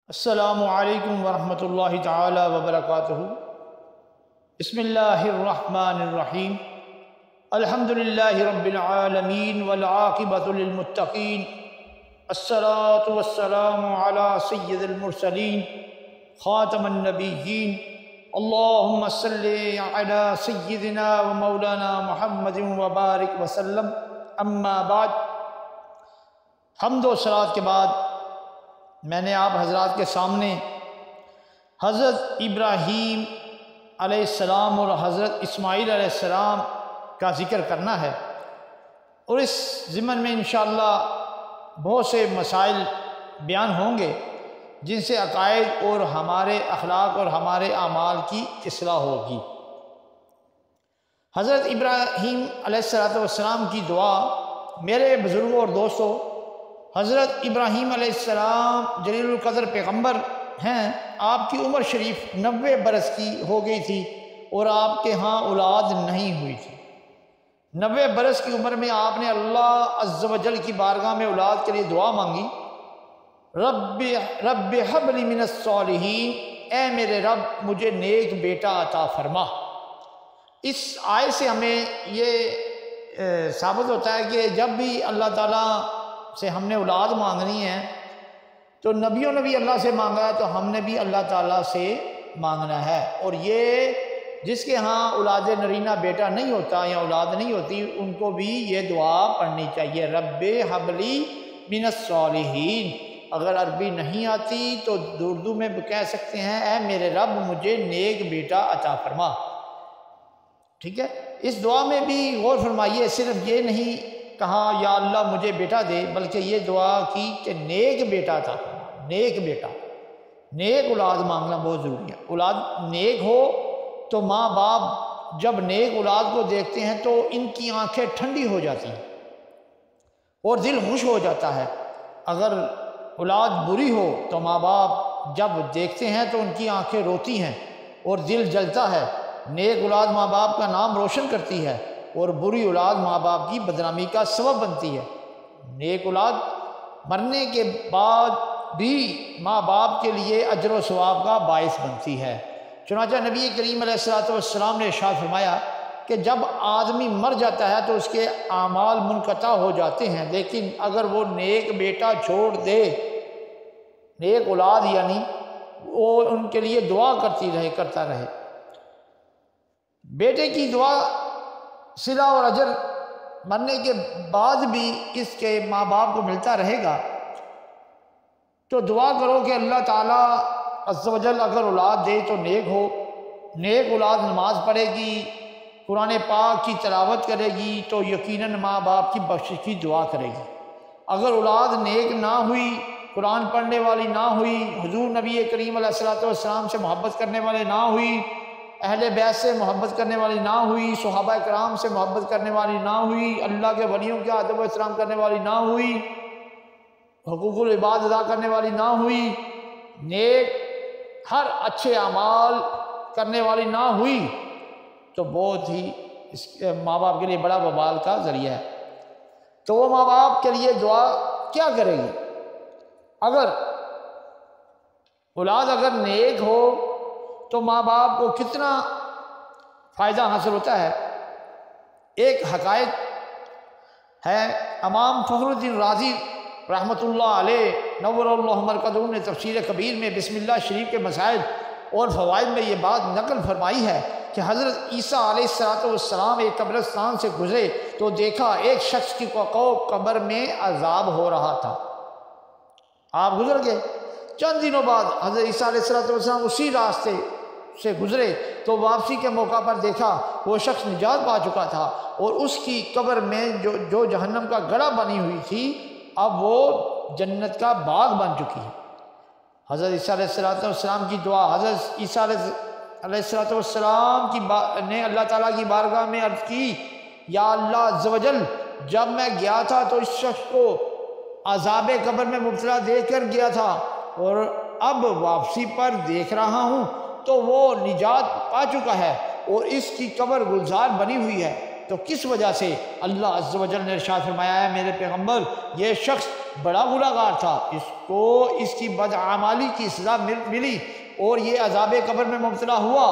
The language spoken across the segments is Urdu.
السلام علیکم ورحمۃ اللہ تعالی وبرکاتہ۔ بسم اللہ الرحمن الرحیم۔ الحمد للہ رب العالمین والعاقبۃ للمتقین، الصلاۃ والسلام علی سید المرسلین خاتم النبیین، اللہم صلی علی سیدنا و مولانا محمد وبارک وسلم۔ اما بعد، حمد و صلوات کے بعد میں نے آپ حضرات کے سامنے حضرت ابراہیم علیہ السلام اور حضرت اسماعیل علیہ السلام کا ذکر کرنا ہے، اور اس ضمن میں انشاءاللہ بہت سے مسائل بیان ہوں گے جن سے عقائد اور ہمارے اخلاق اور ہمارے اعمال کی اصلاح ہوگی۔ حضرت ابراہیم علیہ السلام کی دعا، میرے بزرگوں اور دوستوں، حضرت ابراہیم علیہ السلام جلیل القدر پیغمبر ہیں۔ آپ کی عمر شریف 90 برس کی ہو گئی تھی اور آپ کے ہاں اولاد نہیں ہوئی تھی۔ 90 برس کی عمر میں آپ نے اللہ عز و جل کی بارگاہ میں اولاد کے لیے دعا مانگی، رب حب لی من الصالحین، اے میرے رب مجھے نیک بیٹا عطا فرما۔ اس آیت سے ہمیں یہ ثابت ہوتا ہے کہ جب بھی اللہ تعالیٰ سے ہم نے اولاد مانگنی ہے تو نبیوں نے بھی اللہ سے مانگا ہے، تو ہم نے بھی اللہ تعالیٰ سے مانگنا ہے۔ اور یہ جس کے ہاں اولاد نرینہ بیٹا نہیں ہوتا یا اولاد نہیں ہوتی، ان کو بھی یہ دعا پڑھنی چاہیے، رب حب لی من الصالحین۔ اگر عربی نہیں آتی تو اردو میں کہہ سکتے ہیں، اے میرے رب مجھے نیک بیٹا عطا فرما۔ ٹھیک ہے، اس دعا میں بھی غور فرمائیے، صرف یہ نہیں کہا یا اللہ مجھے بیٹا دے، بلکہ یہ دعا کی کہ نیک بیٹا تھا، نیک بیٹا، نیک اولاد مانگنا بہت ضروری ہے۔ اولاد نیک ہو تو ماں باپ جب نیک اولاد کو دیکھتے ہیں تو ان کی آنکھیں ٹھنڈی ہو جاتی ہیں اور دل خوش ہو جاتا ہے۔ اگر اولاد بری ہو تو ماں باپ جب دیکھتے ہیں تو ان کی آنکھیں روتی ہیں اور دل جلتا ہے۔ نیک اولاد ماں باپ کا نام روشن کرتی ہے اور بری اولاد ماں باپ کی بدنامی کا سبب بنتی ہے۔ نیک اولاد مرنے کے بعد بھی ماں باپ کے لیے اجر و ثواب کا باعث بنتی ہے۔ چنانچہ نبی کریم علیہ السلام نے ارشاد فرمایا کہ جب آدمی مر جاتا ہے تو اس کے اعمال منقطع ہو جاتے ہیں، لیکن اگر وہ نیک بیٹا چھوڑ دے، نیک اولاد یعنی وہ ان کے لیے دعا کرتا رہے۔ بیٹے کی دعا صلہ اور اجر مرنے کے بعد بھی اس کے ماں باپ کو ملتا رہے گا، تو دعا کرو کہ اللہ تعالیٰ عز و جل اگر اولاد دے تو نیک ہو، نیک اولاد نماز پڑھے گی، قرآن پاک کی تلاوت کرے گی تو یقیناً ماں باپ کی بخشش کی دعا کرے گی۔ اگر اولاد نیک نہ ہوئی، قرآن پڑھنے والی نہ ہوئی، حضور نبی کریم علیہ السلام سے محبت کرنے والے نہ ہوئی، اہل بیت سے محبت کرنے والی نہ ہوئی، صحابہ کرام سے محبت کرنے والی نہ ہوئی، اللہ کے ولیوں کے ادب و احترام کرنے والی نہ ہوئی، حقوق العباد ادا کرنے والی نہ ہوئی، نیک ہر اچھے اعمال کرنے والی نہ ہوئی، تو بہت ہی اس ماں باپ کے لیے بڑا وبال کا ذریعہ ہے۔ تو وہ ماں باپ کے لیے دعا کیا کرے گی؟ اگر اولاد نیک ہو تو ماں باپ کو کتنا فائدہ حاصل ہوتا ہے۔ ایک حقائق ہے، امام فخر الدین رازی رحمۃ اللہ علیہ نور اللہ مرکزہ نے تفسیر کبیر میں بسم اللہ شریف کے مسائل اور فوائد میں یہ بات نقل فرمائی ہے کہ حضرت عیسیٰ علیہ السلام ایک قبرستان سے گزرے تو دیکھا ایک شخص کی قبر میں عذاب ہو رہا تھا۔ آپ گزر گئے، چند دنوں بعد حضرت عیسیٰ علیہ السلام اسی راستے سے گزرے تو واپسی کے موقع پر دیکھا وہ شخص نجات پا چکا تھا اور اس کی قبر میں جو جہنم کا گڑھا بنی ہوئی تھی اب وہ جنت کا باغ بن چکی ہے۔ حضرت عیسیٰ علیہ السلام کی دعا، حضرت عیسیٰ علیہ السلام نے اللہ تعالیٰ کی بارگاہ میں عرض کی، یا اللہ عز و جل جب میں گیا تھا تو اس شخص کو عذاب قبر میں مبتلا دیکھ کر گیا تھا، اور اب واپسی پر دیکھ رہا ہوں تو وہ نجات پا چکا ہے اور اس کی قبر گلزار بنی ہوئی ہے، تو کس وجہ سے؟ اللہ عز و جل نے ارشاد فرمایا ہے میرے پیغمبر، یہ شخص بڑا گنہگار تھا، اس کو اس کی بدعمالی کی سزا ملی اور یہ عذاب قبر میں مبتلا ہوا۔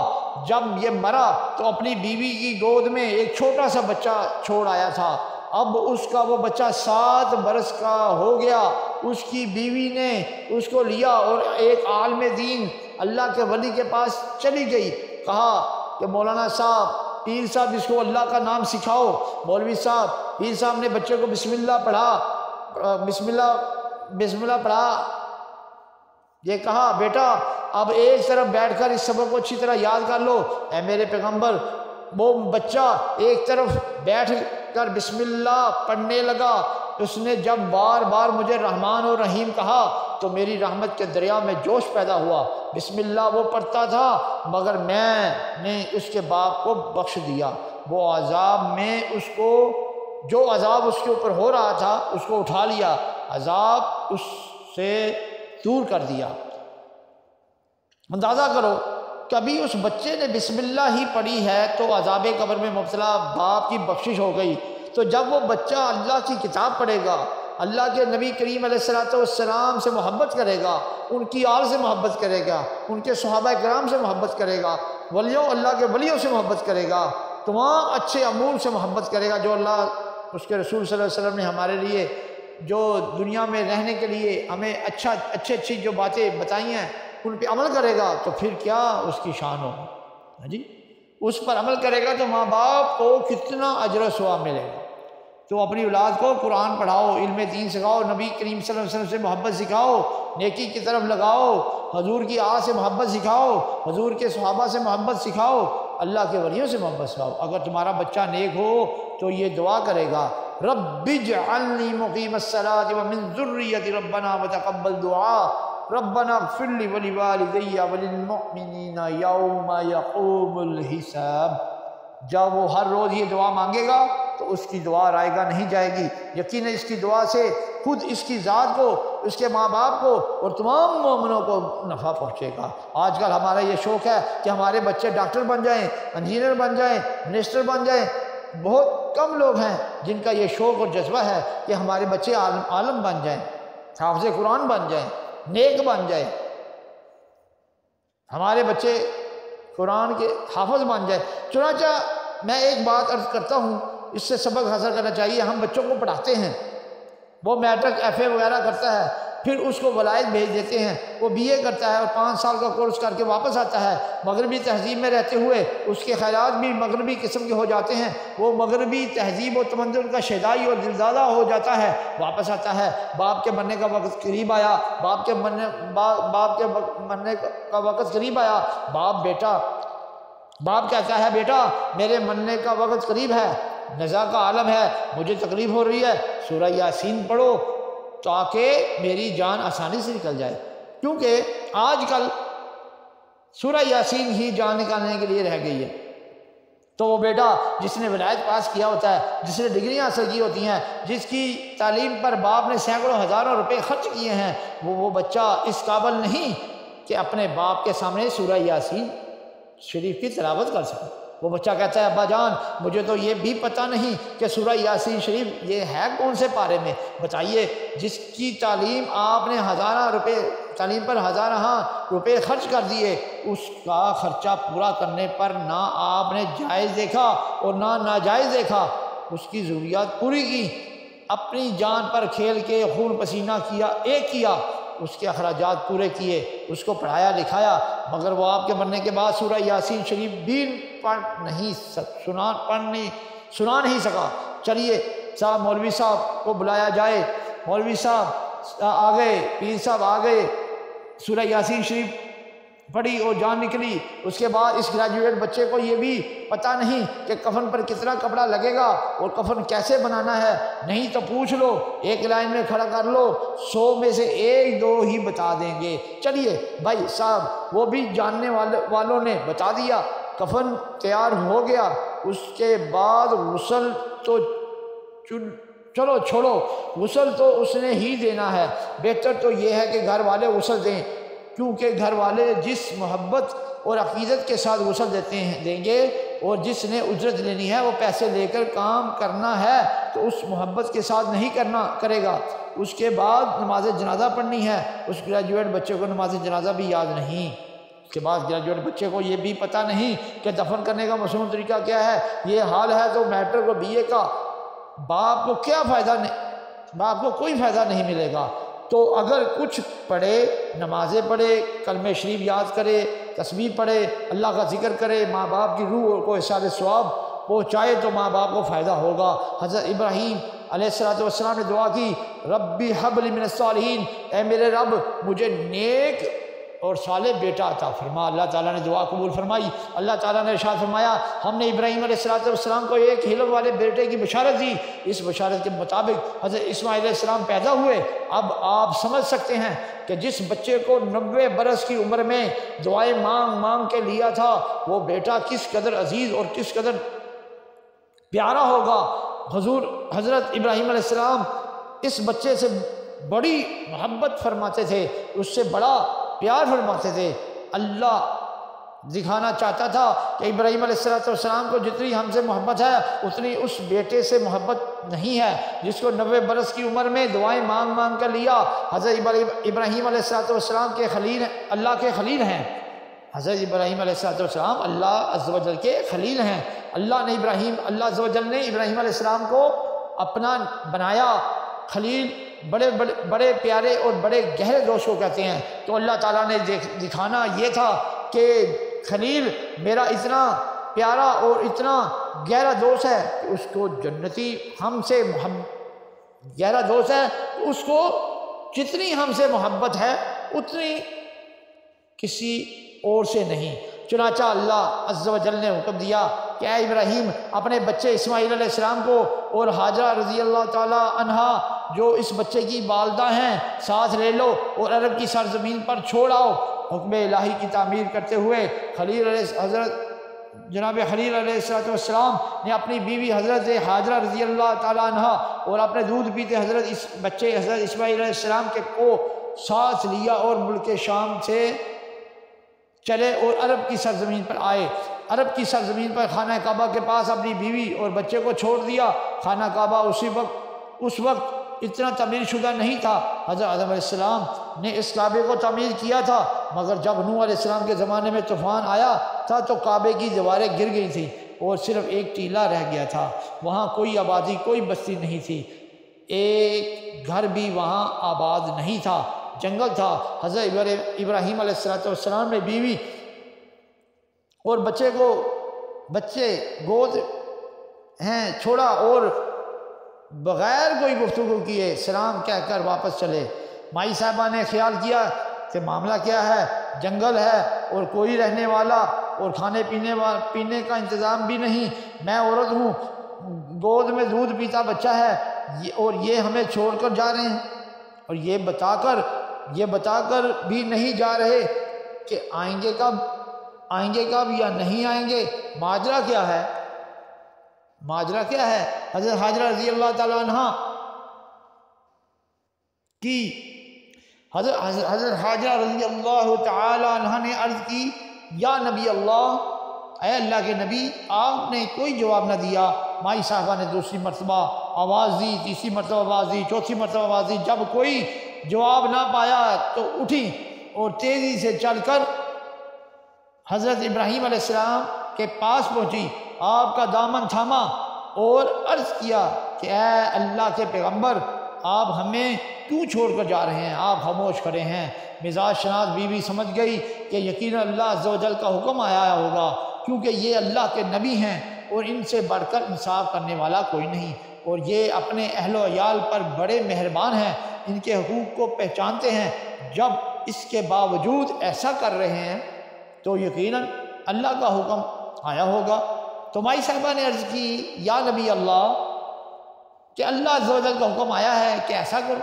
جب یہ مرا تو اپنی بیوی کی گود میں ایک چھوٹا سا بچہ چھوڑ آیا تھا، اب اس کا وہ بچہ 7 برس کا ہو گیا۔ اس کی بیوی نے اس کو لیا اور ایک عالم دین اللہ کے ولی کے پاس چلی گئی، کہا کہ مولانا صاحب، پیر صاحب، اس کو اللہ کا نام سکھاؤ۔ مولوی صاحب، پیر صاحب نے بچے کو بسم اللہ پڑھا، یہ کہا بیٹا اب ایک طرف بیٹھ کر اس سبق کو اچھی طرح یاد کر لو۔ اے میرے پیغمبر، وہ بچہ ایک طرف بیٹھ کر بسم اللہ پڑھنے لگا۔ اس نے جب بار بار مجھے رحمان اور رحیم کہا تو میری رحمت کے دریا میں جوش پیدا ہوا۔ بسم اللہ وہ پڑھتا تھا مگر میں نے اس کے باپ کو بخش دیا۔ وہ عذاب میں اس کو، جو عذاب اس کے اوپر ہو رہا تھا اس کو اٹھا لیا، عذاب اس سے دور کر دیا۔ اندازہ کرو، کبھی اس بچے نے بسم اللہ ہی پڑھی ہے تو عذاب قبر میں مبتلا باپ کی بخشش ہو گئی۔ تو جب وہ بچہ اللہ کی کتاب پڑھے گا، اللہ کے نبی کریم علیہ السلام سے محبت کرے گا، ان کی آل سے محبت کرے گا، ان کے صحابہ کرام سے محبت کرے گا، اللہ کے ولیوں سے محبت کرے گا، تمام اچھے امور سے محبت کرے گا جو اللہ اس کے رسول صلی اللہ علیہ وسلم نے ہمارے لیے جو دنیا میں رہنے کے لیے ہمیں اچھی جو باتیں بتائی ہیں ان پہ عمل کرے گا تو پھر کیا اس کی شان ہوگی۔ جی اس پر عمل کرے گا تو ماں باپ کو کتنا اجر و ثواب ملے گا۔ تو اپنی اولاد کو قرآن پڑھاؤ، علم دین سکھاؤ، نبی کریم صلی اللہ علیہ وسلم سے محبت سکھاؤ، نیکی کی طرف لگاؤ، حضور کی آہ سے محبت سکھاؤ، حضور کے صحابہ سے محبت سکھاؤ، اللہ کے ولیوں سے محبت سکھاؤ۔ اگر تمہارا بچہ نیک ہو تو یہ دعا کرے گا، رب اجعلنی مقیم الصلاۃ ومن ذریتی ربنا وتقبل دعا ربنا اغفر لی ولوالدی وللمؤمنین یوم یقوم الحساب۔ جب وہ ہر روز یہ دعا مانگے گا تو اس کی دعا رائے گا نہیں جائے گی، یقیناً اس کی دعا سے خود اس کی ذات کو، اس کے ماں باپ کو اور تمام مومنوں کو نفع پہنچے گا۔ آج کل ہمارا یہ شوق ہے کہ ہمارے بچے ڈاکٹر بن جائیں، انجینئر بن جائیں، منسٹر بن جائیں۔ بہت کم لوگ ہیں جن کا یہ شوق اور جذبہ ہے کہ ہمارے بچے عالم بن جائیں، حافظ قرآن بن جائیں، نیک بن جائیں، ہمارے بچے قرآن کے حافظ بن جائیں۔ چنانچہ میں ایک بات عرض کرتا ہوں، اس سے سبق حاصل کرنا چاہیے۔ ہم بچوں کو پڑھاتے ہیں، وہ میٹرک ایف اے وغیرہ کرتا ہے، پھر اس کو ولایت بھیج دیتے ہیں، وہ بی اے کرتا ہے اور 5 سال کا کورس کر کے واپس آتا ہے، مغربی تہذیب میں رہتے ہوئے اس کے خیالات بھی مغربی قسم کے ہو جاتے ہیں، وہ مغربی تہذیب و تمدن کا شیدائی اور دلدادہ ہو جاتا ہے، واپس آتا ہے، باپ کے مرنے کا وقت قریب آیا، باپ کے مرنے کا وقت قریب آیا، باپ کہتا ہے بیٹا میرے مرنے کا وقت قریب ہے، نزا کا عالم ہے، مجھے تکلیف ہو رہی ہے، سورہ یاسین پڑھو تاکہ میری جان آسانی سے نکل جائے، کیونکہ آج کل سورہ یاسین ہی جان نکالنے کے لیے رہ گئی ہے۔ تو وہ بیٹا جس نے ولایت پاس کیا ہوتا ہے، جس نے ڈگریاں حاصل کی ہوتی ہیں، جس کی تعلیم پر باپ نے سینکڑوں ہزاروں روپے خرچ کیے ہیں، وہ بچہ اس قابل نہیں کہ اپنے باپ کے سامنے سورہ یاسین شریف کی تلاوت کر سکے۔ وہ بچہ کہتا ہے ابا جان مجھے تو یہ بھی پتہ نہیں کہ سورہ یاسین شریف یہ ہے کون سے پارے میں، بتائیے۔ جس کی تعلیم آپ نے تعلیم پر ہزارہ روپے خرچ کر دیے، اس کا خرچہ پورا کرنے پر نہ آپ نے جائز دیکھا اور نہ ناجائز دیکھا، اس کی ضروریات پوری کی، اپنی جان پر کھیل کے خون پسینہ کیا، اس کے اخراجات پورے کیے، اس کو پڑھایا لکھایا، مگر وہ آپ کے مرنے کے بعد سورہ یاسین شریف بھی سنا نہیں سکا۔ چلیے صاحب مولوی صاحب کو بلایا جائے، مولوی صاحب آ گئے، پیر صاحب آ گئے، سورہ یاسین شریف پڑھی اور جان نکلی۔ اس کے بعد اس گریجویٹ بچے کو یہ بھی پتہ نہیں کہ کفن پر کتنا کپڑا لگے گا اور کفن کیسے بنانا ہے، نہیں تو پوچھ لو، ایک لائن میں کھڑا کر لو، 100 میں سے 1-2 ہی بتا دیں گے۔ چلیے بھائی صاحب وہ بھی جاننے والوں نے بتا دیا، کفن تیار ہو گیا۔ اس کے بعد غسل تو چلو چھوڑو، غسل تو اس نے ہی دینا ہے، بہتر تو یہ ہے کہ گھر والے غسل دیں، کیونکہ گھر والے جس محبت اور عقیدت کے ساتھ غسل دیں گے اور جس نے اجرت لینی ہے وہ پیسے لے کر کام کرنا ہے، تو اس محبت کے ساتھ نہیں کرے گا۔ اس کے بعد نماز جنازہ پڑھنی ہے، اس گریجویٹ بچے کو نماز جنازہ بھی یاد نہیں، اس کے بعد گریجویٹ بچے کو یہ بھی پتہ نہیں کہ دفن کرنے کا مصنون طریقہ کیا ہے۔ یہ حال ہے تو میٹرک اور BA کا باپ کو کیا فائدہ نہیں، باپ کو کوئی فائدہ نہیں ملے گا۔ تو اگر کچھ پڑھے، نمازیں پڑھے، کلمہ شریف یاد کرے، تسبیح پڑھے، اللہ کا ذکر کرے، ماں باپ کی روح کو احسان ثواب پہنچائے تو ماں باپ کو فائدہ ہوگا۔ حضرت ابراہیم علیہ السلام نے دعا کی، ربی حب لی من الصالحین، اے میرے رب مجھے نیک اور صالح بیٹا عطا فرما۔ اللہ تعالیٰ نے دعا قبول فرمائی۔ اللہ تعالیٰ نے ارشاد فرمایا، ہم نے ابراہیم علیہ السلام کو ایک حلم والے بیٹے کی بشارت دی، اس بشارت کے مطابق حضرت اسماعیل علیہ السلام پیدا ہوئے۔ اب آپ سمجھ سکتے ہیں کہ جس بچے کو 90 برس کی عمر میں دعائیں مانگ کے لیا تھا، وہ بیٹا کس قدر عزیز اور کس قدر پیارا ہوگا۔ حضرت ابراہیم علیہ السلام اس بچے سے بڑی محبت فرماتے تھے، اس سے بڑا پیار فرماتے تھے۔ اللہ دکھانا چاہتا تھا کہ ابراہیم علیہ السلام کو جتنی ہم سے محبت ہے اتنی اس بیٹے سے محبت نہیں ہے جس کو 90 برس کی عمر میں دعائیں مانگ کر لیا۔ حضرت ابراہیم علیہ السلام کے خلیل، اللہ کے خلیل ہیں۔ حضرت ابراہیم علیہ السلام اللہ عز و جل کے خلیل ہیں۔ اللہ عز و جل نے ابراہیم علیہ السلام کو اپنا بنایا۔ خلیل بڑے پیارے اور بڑے گہرے دوست کو کہتے ہیں۔ تو اللہ تعالیٰ نے دکھانا یہ تھا کہ خلیل میرا اتنا پیارا اور اتنا گہرا دوست ہے کہ اس کو جنتی ہم سے گہرا دوست ہے، اس کو جتنی ہم سے محبت ہے اتنی کسی اور سے نہیں۔ چنانچہ اللہ عز و جل نے حکم دیا کہ اے ابراہیم اپنے بچے اسماعیل علیہ السلام کو اور حاجرہ رضی اللہ تعالی عنہا جو اس بچے کی والدہ ہیں ساتھ لے لو اور عرب کی سرزمین پر چھوڑ آؤ۔ حکم الہی کی تعمیر کرتے ہوئے حضرت جناب خلیل علیہ السلام نے اپنی بیوی حضرت حاجرہ رضی اللہ تعالی عنہا اور اپنے دودھ پیتے حضرت اسماعیل علیہ السلام کو ساتھ لیا اور ملک شام سے چلے اور عرب کی سرزمین پر آئے۔ عرب کی سرزمین پر خانہ کعبہ کے پاس اپنی بیوی اور بچے کو چھوڑ دیا۔ خانہ کعبہ اس وقت اتنا تعمیر شدہ نہیں تھا۔ حضرت آدم علیہ السلام نے اس کعبے کو تعمیر کیا تھا، مگر جب نوح علیہ السلام کے زمانے میں طوفان آیا تھا تو کعبے کی دیواریں گر گئی تھیں اور صرف ایک ٹیلہ رہ گیا تھا۔ وہاں کوئی آبادی، کوئی بستی نہیں تھی، ایک گھر بھی وہاں آباد نہیں تھا، جنگل تھا۔ حضرت ابراہیم علیہ السلام نے بیوی اور بچے گود ہیں چھوڑا اور بغیر کوئی گفتگو کیے سلام کہہ کر واپس چلے۔ مائی صاحبہ نے خیال کیا کہ معاملہ کیا ہے، جنگل ہے اور کوئی رہنے والا اور کھانے پینے کا انتظام بھی نہیں، میں عورت ہوں، گود میں دودھ پیتا بچہ ہے اور یہ ہمیں چھوڑ کر جا رہے ہیں، اور یہ بتا کر بھی نہیں جا رہے کہ آئیں گے کب یا نہیں آئیں گے۔ ماجرا کیا ہے؟ حضرت حاجرہ رضی اللہ تعالی عنہ کی حضرت حاجرہ رضی اللہ تعالی عنہ نے عرض کی، یا نبی اللہ، اے اللہ کے نبی، آپ نے کوئی جواب نہ دیا۔ مائی صاحبہ نے دوسری مرتبہ آواز دی، تیسری مرتبہ آواز دی، چوتھی مرتبہ آواز دی۔ جب کوئی جواب نہ پایا تو اٹھی اور تیزی سے چل کر حضرت ابراہیم علیہ السلام کے پاس پہنچی، آپ کا دامن تھاما اور عرض کیا کہ اے اللہ کے پیغمبر، آپ ہمیں کیوں چھوڑ کر جا رہے ہیں؟ آپ خاموش کھڑے ہیں۔ مزاج شناس بیوی سمجھ گئی کہ یقیناً اللہ عز و جل کا حکم آیا ہوگا، کیونکہ یہ اللہ کے نبی ہیں اور ان سے بڑھ کر انصاف کرنے والا کوئی نہیں، اور یہ اپنے اہل و عیال پر بڑے مہربان ہیں، ان کے حقوق کو پہچانتے ہیں۔ جب اس کے باوجود ایسا کر رہے ہیں تو یقیناً اللہ کا حکم آیا ہوگا۔ تو مائی صاحبہ نے عرض کی، یا نبی اللہ، کہ اللہ عز و جل کا حکم آیا ہے کہ ایسا کرو؟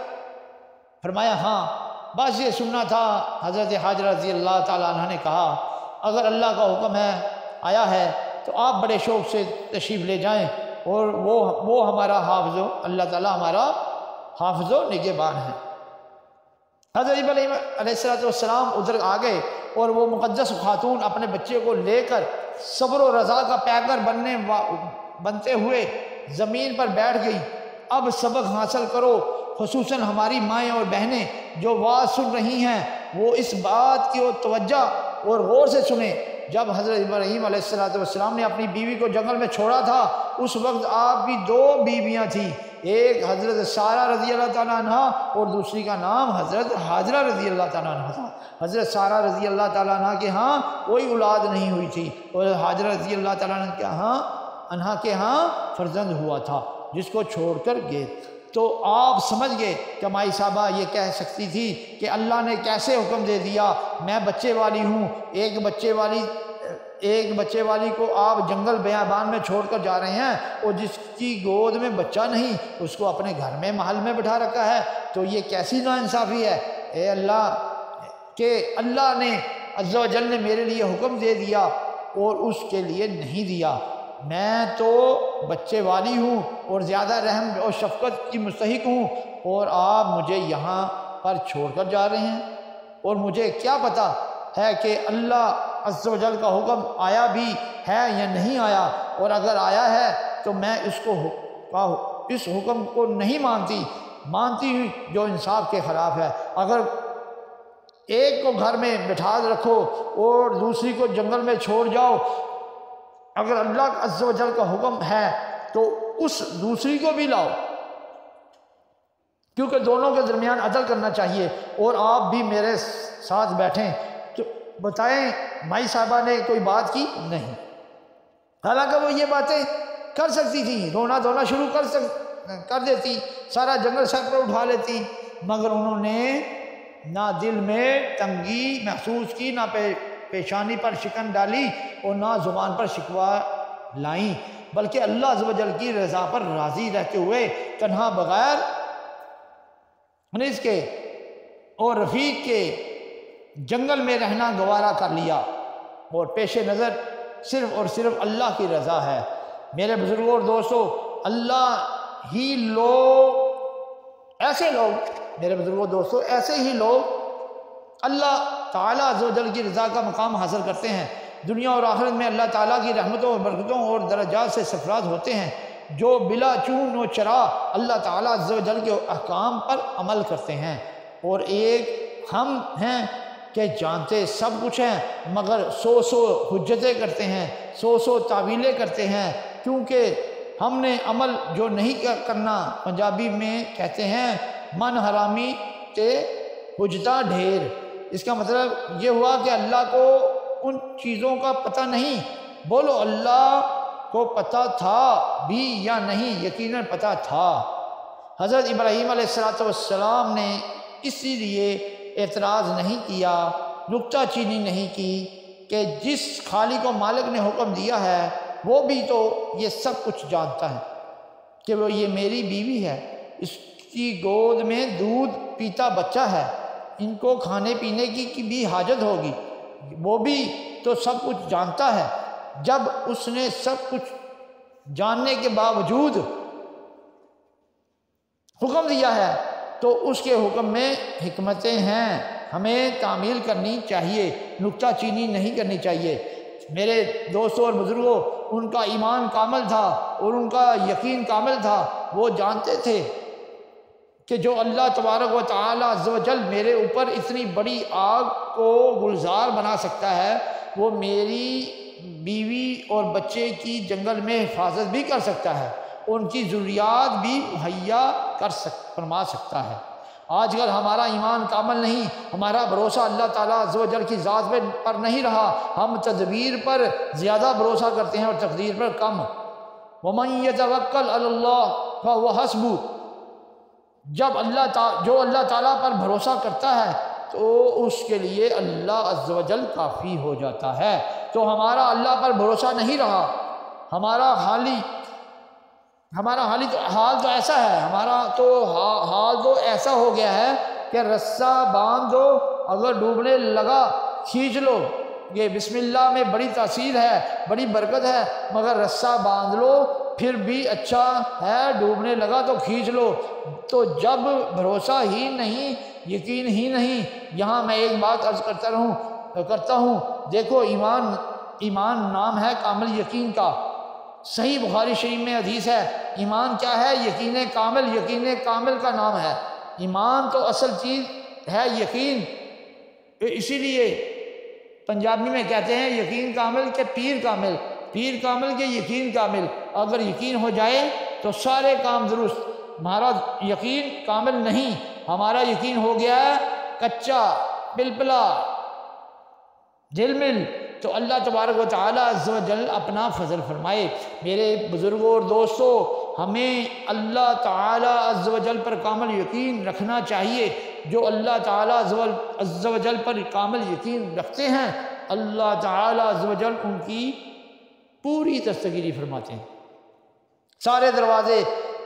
فرمایا ہاں، بس یہ سننا تھا۔ حضرت حاجرہ رضی اللہ تعالی عنہ نے کہا، اگر اللہ کا حکم آیا ہے تو آپ بڑے شوق سے تشریف لے جائیں، اور وہ ہمارا حافظ، اللہ تعالیٰ ہمارا حافظ و نگہبان ہے۔ حضرت ابراہیم علیہ السلام ادھر آ گئے اور وہ مقدس خاتون اپنے بچے کو لے کر صبر و رضا کا پیکر بنتے ہوئے زمین پر بیٹھ گئی اب سبق حاصل کرو، خصوصاً ہماری مائیں اور بہنیں جو واعظ سن رہی ہیں وہ اس بات کی توجہ اور غور سے سنیں۔ جب حضرت ابراہیم علیہ السلام نے اپنی بیوی کو جنگل میں چھوڑا تھا اس وقت آپ کی 2 بیویاں تھیں، ایک حضرت سارہ رضی اللہ تعالیٰ عنہ اور دوسری کا نام حضرت حاجرہ رضی اللہ تعالیٰ عنہ تھا۔ حضرت سارہ رضی اللہ تعالیٰ عنہ کے ہاں کوئی اولاد نہیں ہوئی تھی اور حاجرہ رضی اللہ تعالیٰ عنہ کے ہاں فرزند ہوا تھا جس کو چھوڑ کر گئے۔ تو آپ سمجھ گئے کہ مائی صاحبہ یہ کہہ سکتی تھی کہ اللہ نے کیسے حکم دے دیا، میں بچے والی ہوں، ایک بچے والی کو آپ جنگل بیابان میں چھوڑ کر جا رہے ہیں اور جس کی گود میں بچہ نہیں اس کو اپنے گھر میں محل میں بٹھا رکھا ہے، تو یہ کیسی ناانصافی ہے۔ اے اللہ کہ اللہ نے عز و جل نے میرے لیے حکم دے دیا اور اس کے لیے نہیں دیا، میں تو بچے والی ہوں اور زیادہ رحم اور شفقت کی مستحق ہوں اور آپ مجھے یہاں پر چھوڑ کر جا رہے ہیں، اور مجھے کیا پتہ ہے کہ اللہ عز و جل کا حکم آیا بھی ہے یا نہیں آیا، اور اگر آیا ہے تو میں اس حکم کو نہیں مانتی ہوئی جو انصاف کے خلاف ہے۔ اگر ایک کو گھر میں بٹھا رکھو اور دوسری کو جنگل میں چھوڑ جاؤ، اگر اللہ عز و جل کا حکم ہے تو اس دوسری کو بھی لاؤ، کیونکہ دونوں کے درمیان عدل کرنا چاہیے، اور آپ بھی میرے ساتھ بیٹھیں۔ تو بتائیں مائی صاحبہ نے کوئی بات کی نہیں، حالانکہ وہ یہ باتیں کر سکتی تھیں، رونا دھونا شروع کر دیتی، سارا جنگل سر پر اٹھا لیتی، مگر انہوں نے نہ دل میں تنگی محسوس کی، نہ پیشانی پر شکن ڈالی اور نہ زبان پر شکوہ لائیں، بلکہ اللہ عز و جل کی رضا پر راضی رہتے ہوئے تنہا بغیر انیس کے اور رفیق کے جنگل میں رہنا گوارا کر لیا، اور پیش نظر صرف اور صرف اللہ کی رضا ہے۔ میرے بزرگوں اور دوستوں، ایسے ہی لوگ اللہ تعالیٰ عز و جل کی رضا کا مقام حاصل کرتے ہیں، دنیا اور آخرت میں اللہ تعالیٰ کی رحمتوں اور برکتوں اور درجات سے سرفراز ہوتے ہیں، جو بلا چون و چرا اللہ تعالیٰ عز و جل کے احکام پر عمل کرتے ہیں۔ اور ایک ہم ہیں کہ جانتے سب کچھ ہیں مگر سو حجتیں کرتے ہیں، سو تعویلیں کرتے ہیں، کیونکہ ہم نے عمل جو نہیں کرنا، پنجابی میں کہتے ہیں من حرامی تے حجتہ ڈھیر۔ اس کا مطلب یہ ہوا کہ اللہ کو ان چیزوں کا پتہ نہیں۔ بولو اللہ کو پتہ تھا بھی یا نہیں؟ یقیناً پتہ تھا۔ حضرت ابراہیم علیہ السلام نے اسی لیے اعتراض نہیں کیا، نکتہ چینی نہیں کی کہ جس خالق و مالک نے حکم دیا ہے وہ بھی تو یہ سب کچھ جانتا ہے کہ وہ یہ میری بیوی ہے، اس کی گود میں دودھ پیتا بچہ ہے، ان کو کھانے پینے کی بھی حاجت ہوگی، وہ بھی تو سب کچھ جانتا ہے۔ جب اس نے سب کچھ جاننے کے باوجود حکم دیا ہے تو اس کے حکم میں حکمتیں ہیں، ہمیں تعمیل کرنی چاہیے، نکتہ چینی نہیں کرنی چاہیے۔ میرے دوستوں اور بزرگوں، ان کا ایمان کامل تھا اور ان کا یقین کامل تھا، وہ جانتے تھے کہ جو اللہ تبارک و تعالی عز و جل میرے اوپر اتنی بڑی آگ کو گلزار بنا سکتا ہے، وہ میری بیوی اور بچے کی جنگل میں حفاظت بھی کر سکتا ہے، ان کی ضروریات بھی مہیا فرما سکتا ہے۔ آج کل ہمارا ایمان کامل نہیں، ہمارا بھروسہ اللہ تعالیٰ عز و جل کی ذات پر نہیں رہا، ہم تدبیر پر زیادہ بھروسہ کرتے ہیں اور تقدیر پر کم۔ وَمَن يَتَوَكَّلْ عَلَى اللَّهِ فَهُوَ حَسْبُهُ، جو اللہ تعالیٰ پر بھروسہ کرتا ہے تو اس کے لیے اللہ عز و جل کافی ہو جاتا ہے۔ تو ہمارا اللہ پر بھروسہ نہیں رہا، ہمارا حال تو ایسا ہے، ہمارا تو حال تو ایسا ہو گیا ہے کہ رسہ باندھ دو، اگر ڈوبنے لگا کھینچ لو۔ یہ بسم اللہ میں بڑی تاثیر ہے، بڑی برکت ہے، مگر رسہ باندھ لو پھر بھی اچھا ہے، ڈوبنے لگا تو کھینچ لو۔ تو جب بھروسہ ہی نہیں، یقین ہی نہیں، یہاں میں ایک بات عرض کرتا ہوں، دیکھو ایمان نام ہے کامل یقین کا، صحیح بخاری شریف میں حدیث ہے، ایمان کیا ہے؟ یقین کامل۔ یقین کامل کا نام ہے ایمان، تو اصل چیز ہے یقین۔ اسی لیے پنجابی میں کہتے ہیں یقین کامل کے پیر کامل، پیر کامل کے یقین کامل۔ اگر یقین ہو جائے تو سارے کام درست۔ ہمارا یقین کامل نہیں، ہمارا یقین ہو گیا ہے کچا، پلپلا، جھلمل، تو اللہ تبارک و تعالیٰ عز و جل اپنا فضل فرمائے۔ میرے بزرگوں اور دوستوں، ہمیں اللہ تعالیٰ عز و جل پر کامل یقین رکھنا چاہیے۔ جو اللہ تعالیٰ عز و جل پر کامل یقین رکھتے ہیں، اللہ تعالیٰ عز و جل ان کی پوری دستگیری فرماتے ہیں۔ سارے دروازے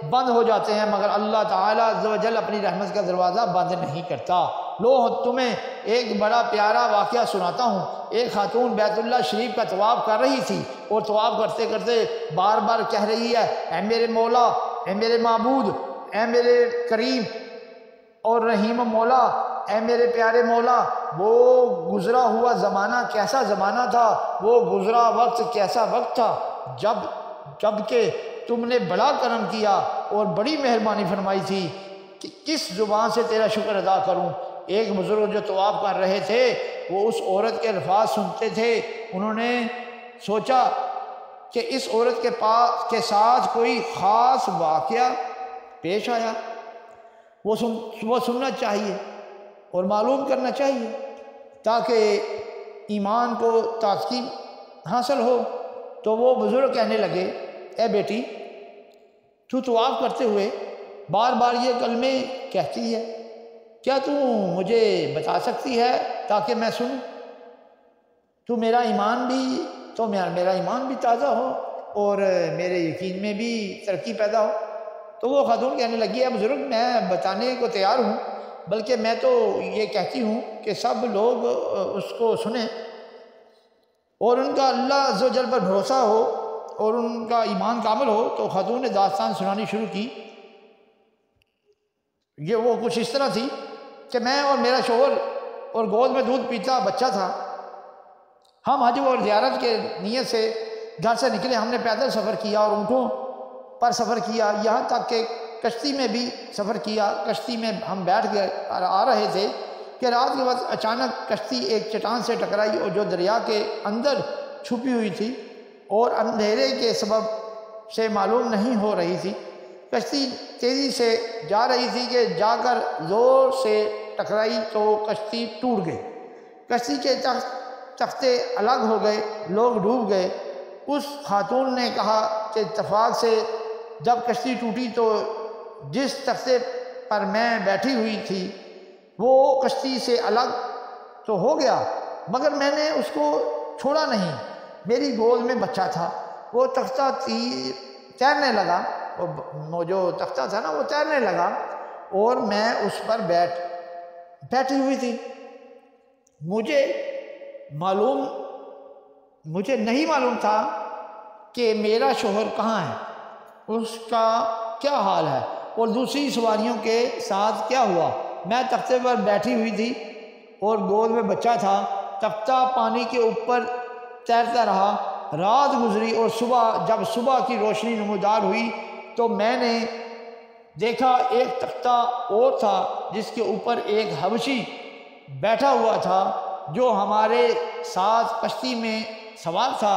بند ہو جاتے ہیں مگر اللہ تعالیٰ عز و جل اپنی رحمت کا دروازہ بند نہیں کرتا۔ لو تمہیں ایک بڑا پیارا واقعہ سناتا ہوں۔ ایک خاتون بیت اللہ شریف کا طواف کر رہی تھی اور طواف کرتے کرتے بار بار کہہ رہی ہے، اے میرے مولا، اے میرے معبود، اے میرے کریم اور رحیم مولا، اے میرے پیارے مولا، وہ گزرا ہوا زمانہ کیسا زمانہ تھا، وہ گزرا وقت کیسا وقت تھا جب کہ تم نے بڑا کرم کیا اور بڑی مہربانی فرمائی تھی، کہ کس زبان سے تیرا شکر ادا کروں۔ ایک بزرگ جو طواف کر رہے تھے وہ اس عورت کے الفاظ سنتے تھے، انہوں نے سوچا کہ اس عورت کے ساتھ کوئی خاص واقعہ پیش آیا، وہ سننا چاہیے اور معلوم کرنا چاہیے تاکہ ایمان کو تازگی حاصل ہو۔ تو وہ بزرگ کہنے لگے، اے بیٹی، تو طواف کرتے ہوئے بار بار یہ کلمے کہتی ہے، کیا تو مجھے بتا سکتی ہے تاکہ میں سنوں؟ تو میرا ایمان بھی تازہ ہو اور میرے یقین میں بھی ترقی پیدا ہو۔ تو وہ خاتون کہنے لگی، اے بزرگ، میں بتانے کو تیار ہوں، بلکہ میں تو یہ کہتی ہوں کہ سب لوگ اس کو سنیں اور ان کا اللہ عز و جل پر بھروسہ ہو اور ان کا ایمان کامل ہو۔ تو خاتون نے داستان سنانی شروع کی۔ وہ کچھ اس طرح تھی کہ میں اور میرا شوہر اور گود میں دودھ پیتا بچہ تھا، ہم حج اور زیارت کے نیت سے گھر سے نکلے۔ ہم نے پیدل سفر کیا اور اونٹوں پر سفر کیا، یہاں تک کہ کشتی میں بھی سفر کیا۔ کشتی میں ہم بیٹھ کے آ رہے تھے کہ رات کے وقت اچانک کشتی ایک چٹان سے ٹکرائی اور جو دریا کے اندر چھپی ہوئی تھی اور اندھیرے کے سبب سے معلوم نہیں ہو رہی تھی۔ کشتی تیزی سے جا رہی تھی کہ جا کر زور سے ٹکرائی تو کشتی ٹوٹ گئی۔ کشتی کے تختے الگ ہو گئے، لوگ ڈوب گئے۔ اس خاتون نے کہا کہ اتفاق سے جب کشتی ٹوٹی تو جس تختے پر میں بیٹھی ہوئی تھی وہ کشتی سے الگ تو ہو گیا مگر میں نے اس کو چھوڑا نہیں۔ میری گود میں بچہ تھا، وہ تختہ تیرنے لگا، وہ جو تختہ تھا نا وہ تیرنے لگا اور میں اس پر بیٹھی ہوئی تھی۔ مجھے نہیں معلوم تھا کہ میرا شوہر کہاں ہے، اس کا کیا حال ہے اور دوسری سواریوں کے ساتھ کیا ہوا۔ میں تختے پر بیٹھی ہوئی تھی اور گود میں بچہ تھا۔ تختہ پانی کے اوپر تیرتا رہا، رات گزری اور جب صبح کی روشنی نمودار ہوئی تو میں نے دیکھا ایک تختہ اور تھا جس کے اوپر ایک حبشی بیٹھا ہوا تھا جو ہمارے ساتھ کشتی میں سوار تھا،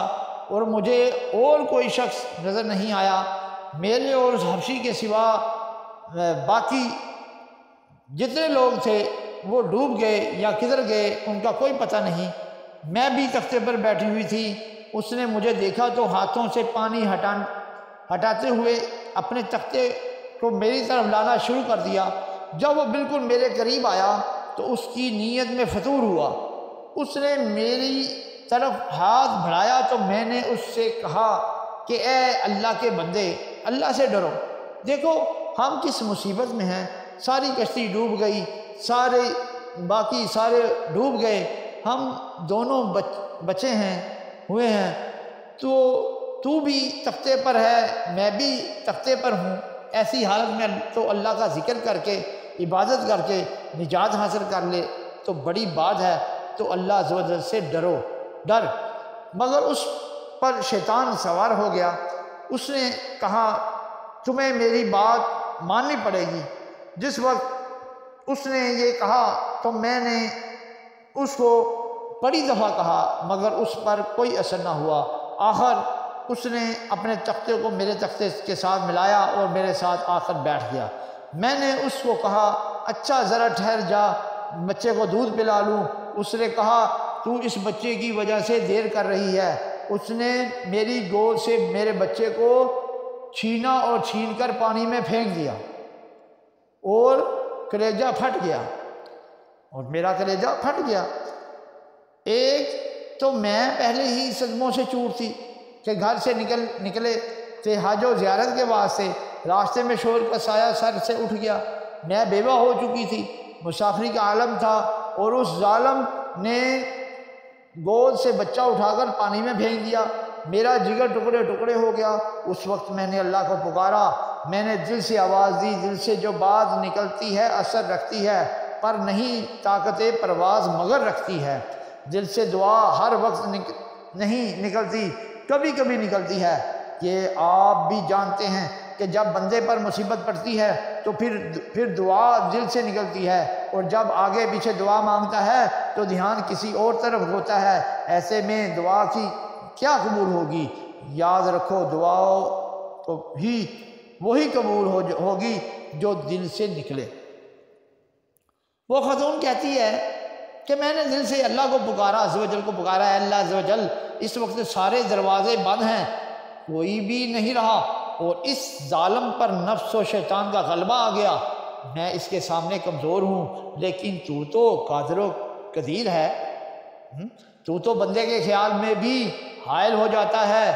اور مجھے اور کوئی شخص نظر نہیں آیا۔ میرے اور اس حبشی کے سوا باقی جتنے لوگ تھے وہ ڈوب گئے یا کدھر گئے ان کا کوئی پتہ نہیں۔ میں بھی تختے پر بیٹھی ہوئی تھی۔ اس نے مجھے دیکھا تو ہاتھوں سے پانی ہٹاتے ہوئے اپنے تختے کو میری طرف لانا شروع کر دیا۔ جب وہ بالکل میرے قریب آیا تو اس کی نیت میں فطور ہوا۔ اس نے میری طرف ہاتھ بڑھایا تو میں نے اس سے کہا کہ اے اللہ کے بندے، اللہ سے ڈرو، دیکھو ہم کس مصیبت میں ہیں، ساری کشتی ڈوب گئی، باقی سارے ڈوب گئے، ہم دونوں بچے ہوئے ہیں، تو بھی تختے پر ہے، میں بھی تختے پر ہوں۔ ایسی حالت میں تو اللہ کا ذکر کر کے عبادت کر کے نجات حاصل کر لے تو بڑی بات ہے۔ تو اللہ عز و جل سے ڈر، مگر اس پر شیطان سوار ہو گیا۔ اس نے کہا تمہیں میری بات ماننی پڑے گی۔ جس وقت اس نے یہ کہا تو میں نے اس کو بڑی دفعہ کہا مگر اس پر کوئی اثر نہ ہوا۔ آخر اس نے اپنے تختے کو میرے تختے کے ساتھ ملایا اور میرے ساتھ آ کر بیٹھ گیا۔ میں نے اس کو کہا اچھا ذرا ٹھہر جا، بچے کو دودھ پلا لوں۔ اس نے کہا تو اس بچے کی وجہ سے دیر کر رہی ہے۔ اس نے میری گود سے میرے بچے کو چھینا اور چھین کر پانی میں پھینک دیا اور کلیجہ پھٹ گیا، اور میرا کلیجہ پھٹ گیا۔ ایک تو میں پہلے ہی صدموں سے چور تھی کہ گھر سے نکلے تھے حج و زیارت کے واسطے، راستے میں شور کا سایہ سر سے اٹھ گیا۔ میں بیوہ ہو چکی تھی، مسافری کا عالم تھا، اور اس ظالم نے گود سے بچہ اٹھا کر پانی میں پھینک دیا۔ میرا جگر ٹکڑے ٹکڑے ہو گیا۔ اس وقت میں نے اللہ کو پکارا، میں نے دل سے آواز دی۔ دل سے جو بات نکلتی ہے اثر رکھتی ہے، پر نہیں طاقت پرواز مگر رکھتی ہے۔ دل سے دعا ہر وقت نہیں نکلتی، کبھی کبھی نکلتی ہے۔ یہ آپ بھی جانتے ہیں کہ جب بندے پر مصیبت پڑتی ہے تو پھر دعا دل سے نکلتی ہے، اور جب آگے پیچھے دعا مانگتا ہے تو دھیان کسی اور طرف ہوتا ہے۔ ایسے میں دعا کی کیا قبول ہوگی؟ یاد رکھو دعا تو ہی وہی قبول ہوگی جو دل سے نکلے۔ وہ خاتون کہتی ہے کہ میں نے دل سے اللہ کو پکارا، عز و جل کو پکارا، اے اللہ عز و جل اس وقت سارے دروازے بند ہیں، کوئی بھی نہیں رہا، اور اس ظالم پر نفس و شیطان کا غلبہ آ گیا۔ میں اس کے سامنے کمزور ہوں، لیکن تو قادر و قدیر ہے۔ تو بندے کے خیال میں بھی حائل ہو جاتا ہے،